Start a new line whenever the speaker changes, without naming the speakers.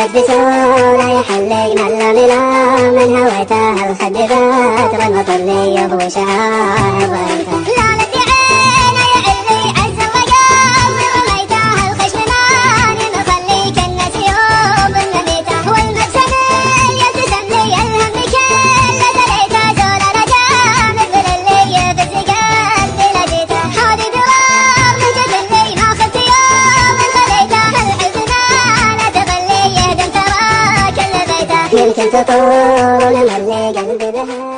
يلبسونا يحلي ململا من هويته الخدبات والمطر لي يضوي شعار ضيته. يمكن تطول من اللي قلبي بها